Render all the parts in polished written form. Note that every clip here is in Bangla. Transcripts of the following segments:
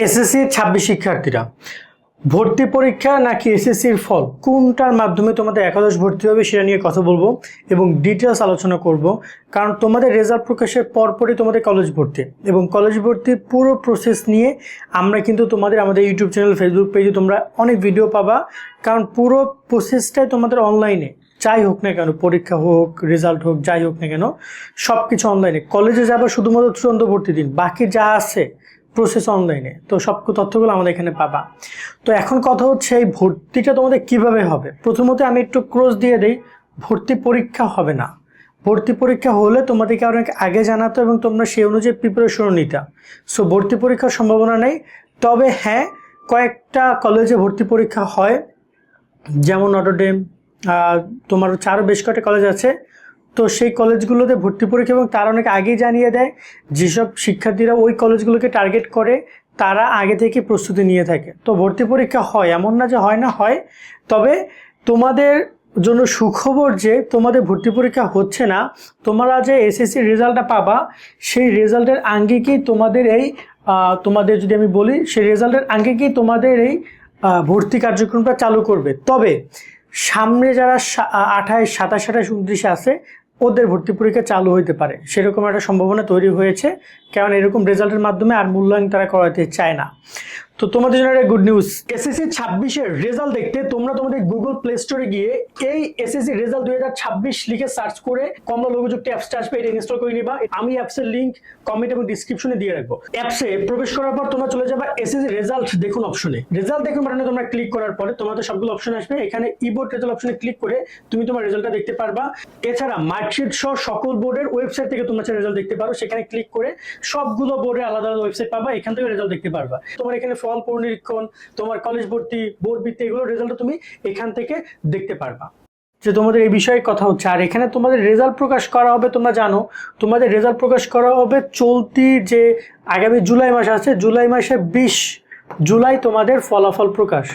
এসএসসি 26 শিক্ষার্থীরা ভর্তি পরীক্ষা নাকি এসএসসির ফল কোনটার মাধ্যমে তোমাদের একাদশ ভর্তি হবে সেটা নিয়ে কথা বলবো এবং ডিটেলস আলোচনা করব। কারণ তোমাদের রেজাল্ট প্রকাশের পরপরই তোমাদের কলেজ ভর্তি এবং কলেজ ভর্তির পুরো প্রসেস নিয়ে আমরা কিন্তু আমাদের ইউটিউব চ্যানেল, ফেসবুক পেজে তোমরা অনেক ভিডিও পাবা। কারণ পুরো প্রসেসটাই তোমাদের অনলাইনে, যাই হোক না কেন, পরীক্ষা হোক, রেজাল্ট হোক, যাই হোক না কেন, সব কিছু অনলাইনে। কলেজে যাবা শুধুমাত্র চূড়ান্ত ভর্তি দিন, বাকি যা আছে প্রসেস অনলাইনে। তো সব তথ্যগুলো আমাদের এখানে পাবা। তো এখন কথা হচ্ছে এই ভর্তিটা তোমাদের কিভাবে হবে। প্রথমত আমি একটু ক্রস দিয়ে দিই, ভর্তি পরীক্ষা হবে না। ভর্তি পরীক্ষা হলে তোমাদেরকে অনেক আগে জানাতো এবং তোমরা সেই অনুযায়ী প্রিপারেশনও নিতা। সো ভর্তি পরীক্ষার সম্ভাবনা নেই। তবে হ্যাঁ, কয়েকটা কলেজে ভর্তি পরীক্ষা হয়, যেমন নটরডেম, তোমার আরও বেশ কয়েকটা কলেজ আছে। তো সেই কলেজগুলোতে ভর্তি পরীক্ষা এবং তারা অনেক আগেই জানিয়ে দেয়। যেসব শিক্ষার্থীরা ওই কলেজগুলোকে টার্গেট করে তারা আগে থেকে প্রস্তুতি নিয়ে থাকে। তো ভর্তি পরীক্ষা হয়, এমন না যে হয় না, হয়। তবে তোমাদের জন্য সুখবর যে তোমাদের ভর্তি পরীক্ষা হচ্ছে না। তোমরা যে এসএসসি রেজাল্টটা পাবা, সেই রেজাল্টের আঙ্গিকেই তোমাদের তোমাদের যদি আমি বলি, সেই রেজাল্টের আঙ্গিকেই তোমাদের এই ভর্তি কার্যক্রমটা চালু করবে। তবে সামনে যারা 28, 27, 28, 29 আছে, ওদের ভর্তি পরীক্ষা চালু হইতে পারে, সেরকম একটা সম্ভাবনা তৈরি হয়েছে। কারণ এরকম রেজাল্টের মাধ্যমে আর মূল্যায়ন তারা করাতে চায় না। তো তোমাদের জন্য একটা গুড নিউজ, এসএসসি 26-এর রেজাল্ট দেখতে তোমরা তোমাদের গুগল প্লে স্টোরে গিয়ে এই এসএসসি রেজাল্ট 2026 লিখে সার্চ করে কমলা লোগোযুক্ত অ্যাপসটা আসবে, এটা ইনস্টল করে নিবা। আমি অ্যাপসের লিংক কমেন্ট এবং ডিসক্রিপশনে দিয়ে রাখবো। অ্যাপসে প্রবেশ করার পর তোমরা চলে যাবা এসএসসি রেজাল্ট দেখুন অপশনে। রেজাল্ট দেখুন বাটনে তোমরা ক্লিক করার পরে তোমাদের সবগুলো অপশন আসবে। এখানে ই-বোর্ড রেজাল্ট অপশনে ক্লিক করে তুমি তোমার রেজাল্টটা দেখতে পারবা। এছাড়া মার্কশিট সহ সকল বোর্ডের ওয়েবসাইট থেকে তোমরা রেজাল্ট দেখতে পারো। সেখানে ক্লিক করে সবগুলো বোর্ডে আলাদা আলাদা ওয়েবসাইট পাবা, এখান থেকে রেজাল্ট দেখতে পারবা। তোমার এখানে ফল পুনরীক্ষণ, তোমার কলেজ ভর্তি, বোর্ড ভিত্তি, এগুলো রেজাল্ট তুমি এখান থেকে দেখতে পারবা। যে তোমাদের এই বিষয়ে কথা হচ্ছে। আর এখানে তোমাদের রেজাল্ট প্রকাশ করা হবে, তোমরা জানো তোমাদের রেজাল্ট প্রকাশ করা হবে চলতি যে আগামী জুলাই মাস আছে, জুলাই মাসে 20 জুলাই তোমাদের ফলাফল প্রকাশ।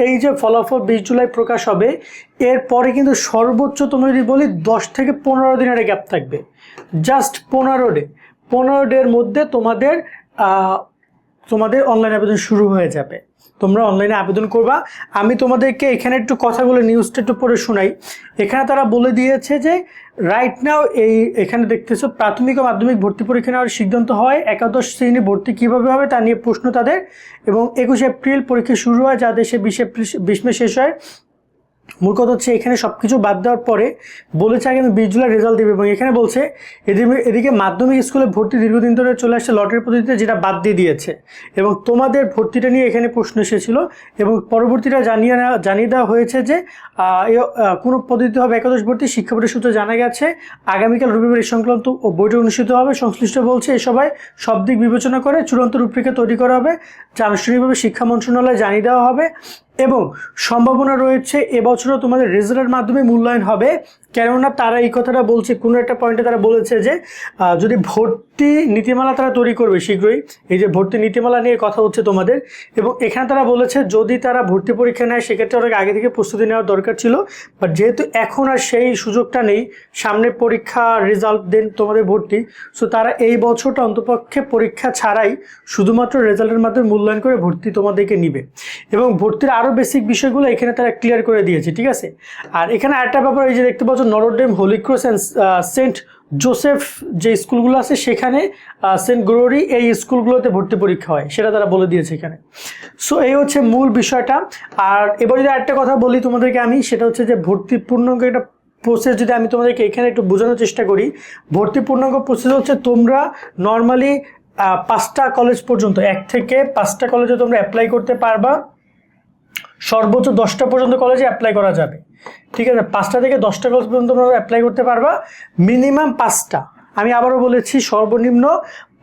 এই যে ফলাফল 20 জুলাই প্রকাশ হবে, এরপরে কিন্তু সর্বোচ্চ তোমরা যদি বলি 10 থেকে 15 দিনের গ্যাপ থাকবে। জাস্ট 15 ডের মধ্যে তোমাদের অনলাইন আবেদন শুরু হয়ে যাবে। তোমরা অনলাইনে আবেদন করবা। আমি তোমাদেরকে এখানে একটু কথাগুলো, নিউজটা একটু পড়ে শোনাই। এখানে তারা বলে দিয়েছে যে রাইট নাও এখানে দেখতেছো প্রাথমিক ও মাধ্যমিক ভর্তি পরীক্ষা নেওয়ার সিদ্ধান্ত হয়। একাদশ শ্রেণী ভর্তি কিভাবে হবে তা নিয়ে প্রশ্ন তাদের, এবং 21 এপ্রিল পরীক্ষা শুরু হয়, যা দেশে 20 মে শেষ হয়। মূল কথা হচ্ছে এখানে সবকিছু বাদ দেওয়ার পরে বলেছে আগামী 20 জুলাই রেজাল্ট দেবে। এবং এখানে বলছে এদিকে মাধ্যমিক স্কুলে ভর্তি দীর্ঘদিন ধরে চলে আসছে লটারি পদ্ধতিতে, যেটা বাদ দিয়ে দিয়েছে। এবং তোমাদের ভর্তিটা নিয়ে এখানে প্রশ্ন এসেছিল এবং পরবর্তীটা জানিয়ে দেওয়া হয়েছে যে কোনো পদ্ধতি হবে একাদশ ভর্তি। শিক্ষা বোর্ডের সূত্রে জানা গেছে আগামীকাল রবিবার এই সংক্রান্ত বৈঠক অনুষ্ঠিত হবে। সংশ্লিষ্ট বলছে এ সভায় সব দিক বিবেচনা করে চূড়ান্ত রূপরেখা তৈরি করা হবে, যা আনুষ্ঠানিকভাবে শিক্ষা মন্ত্রণালয়ে জানিয়ে দেওয়া হবে। এবং সম্ভাবনা রয়েছে এবছরও তোমাদের রেজাল্টের মাধ্যমে মূল্যায়ন হবে। কেননা তারা এই কথাটা বলছে, কোনো একটা পয়েন্টে তারা বলেছে যে যদি ভর্তি নীতিমালা তারা তৈরি করবে শীঘ্রই। এই যে ভর্তি নীতিমালা নিয়ে কথা হচ্ছে তোমাদের, এবং এখানে তারা বলেছে যদি তারা ভর্তি পরীক্ষা নেয় সেক্ষেত্রে অনেক আগে থেকে প্রস্তুতি নেওয়ার দরকার ছিল। বাট যেহেতু এখন আর সেই সুযোগটা নেই, সামনে পরীক্ষা রেজাল্ট দেন তোমাদের ভর্তি, সো তারা এই বছরটা অন্তপক্ষে পরীক্ষা ছাড়াই শুধুমাত্র রেজাল্টের মাধ্যমে মূল্যায়ন করে ভর্তি তোমাদেরকে নিবে। এবং ভর্তির আরও বেসিক বিষয়গুলো এখানে তারা ক্লিয়ার করে দিয়েছে, ঠিক আছে। আর এখানে আরেকটা ব্যাপার, এই যে দেখতে পাচ্ছ Notre Dame, Holy Cross and Saint Joseph যে স্কুলগুলো আছে, সেখানে সেন্ট গ্লোরি, এই স্কুলগুলোতে ভর্তি পরীক্ষা হয়, সেটা তারা বলে দিয়েছে এখানে। সো এই হচ্ছে মূল বিষয়টা। আর এবার যদি আরেকটা কথা বলি তোমাদেরকে আমি, সেটা হচ্ছে যে ভর্তি পূর্ণাঙ্গ একটা প্রসেস যদি আমি তোমাদেরকে এখানে একটু বোঝানোর চেষ্টা করি। ভর্তি পূর্ণাঙ্গ প্রসেস হচ্ছে তোমরা নর্মালি 5টা কলেজ পর্যন্ত, 1 থেকে 5টা কলেজে তোমরা অ্যাপ্লাই করতে পারবা। সর্বোচ্চ 10টা পর্যন্ত কলেজে অ্যাপ্লাই করা যাবে, ঠিক আছে। 5টা থেকে 10টা কলেজ পর্যন্ত তোমরা অ্যাপ্লাই করতে পারবা, মিনিমাম 5টা। আমি আবারও বলেছি, সর্বনিম্ন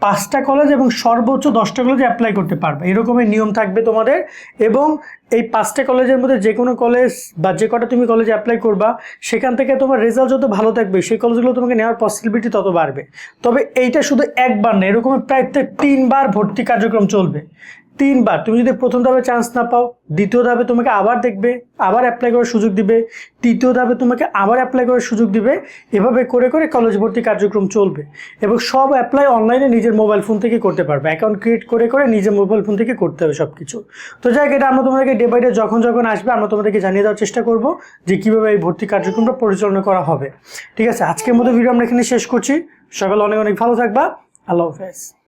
5টা কলেজ এবং সর্বোচ্চ 10টা কলেজে অ্যাপ্লাই করতে পারবে, এরকমই নিয়ম থাকবে তোমাদের। এবং এই 5টা কলেজের মধ্যে যে কোনো কলেজ বা যে কটা তুমি কলেজে অ্যাপ্লাই করবা, সেখান থেকে তোমার রেজাল্ট যত ভালো থাকবে সেই কলেজগুলো তোমাকে নেওয়ার পসিবিলিটি তত বাড়বে। তবে এইটা শুধু একবার না, এরকম প্রায় 3বার ভর্তি কার্যক্রম চলবে। 3বার তুমি যদি প্রথম ধাপে চান্স না পাও, দ্বিতীয় ধাপে তোমাকে আবার দেখবে, আবার অ্যাপ্লাই করার সুযোগ দিবে, তৃতীয় ধাপে তোমাকে আবার অ্যাপ্লাই করার সুযোগ দিবে। এভাবে করে করে কলেজ ভর্তি কার্যক্রম চলবে এবং সব অ্যাপ্লাই অনলাইনে নিজের মোবাইল ফোন থেকে করতে পারবে। অ্যাকাউন্ট ক্রিয়েট করে করে নিজের মোবাইল ফোন থেকে করতে হবে সব কিছু। তো যাই হোক, এটা আমরা তোমাদেরকে ডে বাই ডে যখন যখন আসবে আমরা তোমাদেরকে জানিয়ে দেওয়ার চেষ্টা করব যে কীভাবে এই ভর্তি কার্যক্রমটা পরিচালনা করা হবে। ঠিক আছে, আজকের মতো ভিডিও আমরা এখানে শেষ করছি। সকালে অনেক অনেক ভালো থাকবা। আল্লাহ হাফেজ।